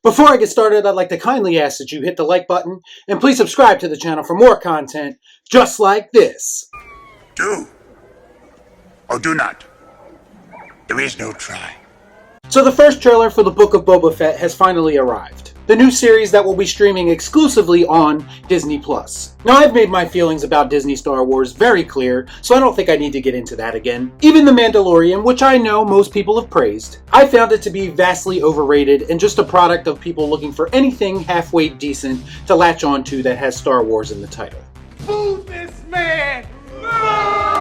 Before I get started, I'd like to kindly ask that you hit the like button and please subscribe to the channel for more content just like this. Do or do not. There is no try. So the first trailer for the Book of Boba Fett has finally arrived. The new series that will be streaming exclusively on Disney+. Now, I've made my feelings about Disney Star Wars very clear, so I don't think I need to get into that again. Even The Mandalorian, which I know most people have praised, I found it to be vastly overrated and just a product of people looking for anything halfway decent to latch onto that has Star Wars in the title. Boo this man!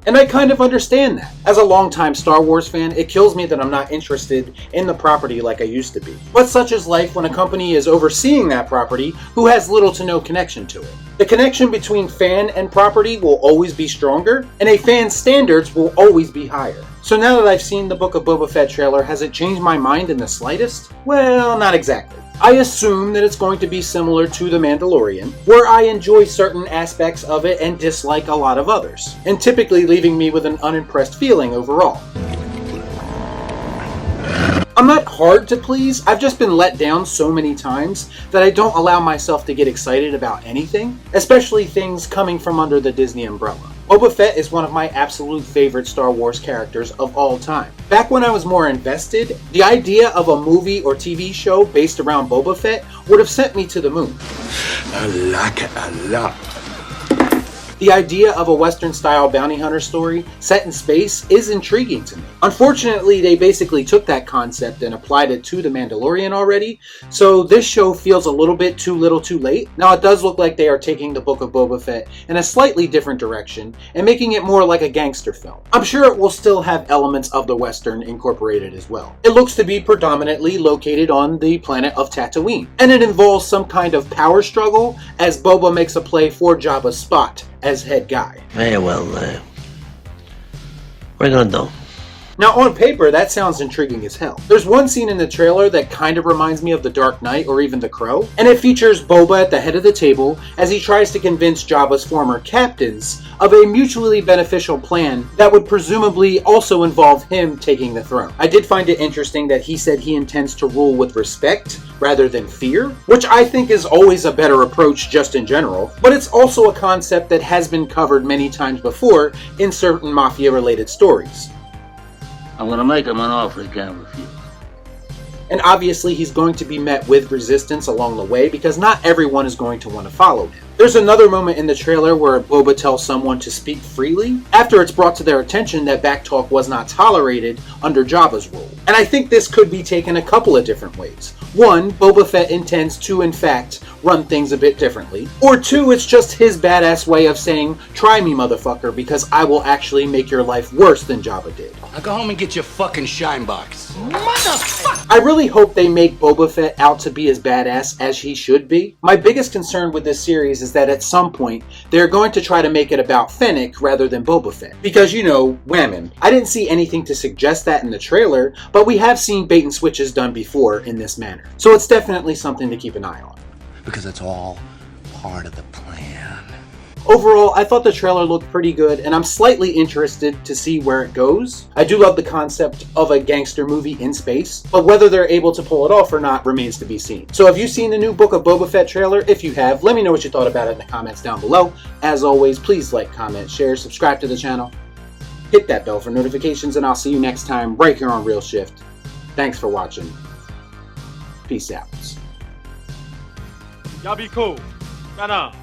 And I kind of understand that. As a longtime Star Wars fan, it kills me that I'm not interested in the property like I used to be. But such is life when a company is overseeing that property who has little to no connection to it. The connection between fan and property will always be stronger, and a fan's standards will always be higher. So now that I've seen the Book of Boba Fett trailer, has it changed my mind in the slightest? Well, not exactly. I assume that it's going to be similar to The Mandalorian, where I enjoy certain aspects of it and dislike a lot of others, and typically leaving me with an unimpressed feeling overall. I'm not hard to please, I've just been let down so many times that I don't allow myself to get excited about anything, especially things coming from under the Disney umbrella. Boba Fett is one of my absolute favorite Star Wars characters of all time. Back when I was more invested, the idea of a movie or TV show based around Boba Fett would have sent me to the moon. I like it a lot. The idea of a Western-style bounty hunter story set in space is intriguing to me. Unfortunately, they basically took that concept and applied it to The Mandalorian already, so this show feels a little bit too little too late. Now, it does look like they are taking the Book of Boba Fett in a slightly different direction and making it more like a gangster film. I'm sure it will still have elements of the Western incorporated as well. It looks to be predominantly located on the planet of Tatooine, and it involves some kind of power struggle as Boba makes a play for Jabba's spot as head guy. Very well, we're gonna do. Now, on paper, that sounds intriguing as hell. There's one scene in the trailer that kind of reminds me of The Dark Knight or even The Crow, and it features Boba at the head of the table as he tries to convince Jabba's former captains of a mutually beneficial plan that would presumably also involve him taking the throne. I did find it interesting that he said he intends to rule with respect rather than fear, which I think is always a better approach just in general, but it's also a concept that has been covered many times before in certain mafia-related stories. I'm gonna make him an offer he can't refuse. And obviously he's going to be met with resistance along the way because not everyone is going to want to follow him. There's another moment in the trailer where Boba tells someone to speak freely after it's brought to their attention that backtalk was not tolerated under Jabba's rule. And I think this could be taken a couple of different ways. One, Boba Fett intends to in fact run things a bit differently. Or two, it's just his badass way of saying, try me motherfucker because I will actually make your life worse than Jabba did. Now go home and get your fucking shine box. Motherfucker! I really hope they make Boba Fett out to be as badass as he should be. My biggest concern with this series is that at some point, they're going to try to make it about Fennec rather than Boba Fett. Because, you know, whammon. I didn't see anything to suggest that in the trailer, but we have seen bait and switches done before in this manner. So it's definitely something to keep an eye on. Because it's all part of the plan. Overall, I thought the trailer looked pretty good, and I'm slightly interested to see where it goes. I do love the concept of a gangster movie in space, but whether they're able to pull it off or not remains to be seen. So have you seen the new Book of Boba Fett trailer? If you have, let me know what you thought about it in the comments down below. As always, please like, comment, share, subscribe to the channel. Hit that bell for notifications, and I'll see you next time right here on Real Shift. Thanks for watching. Peace out. Y'all be cool. Right on.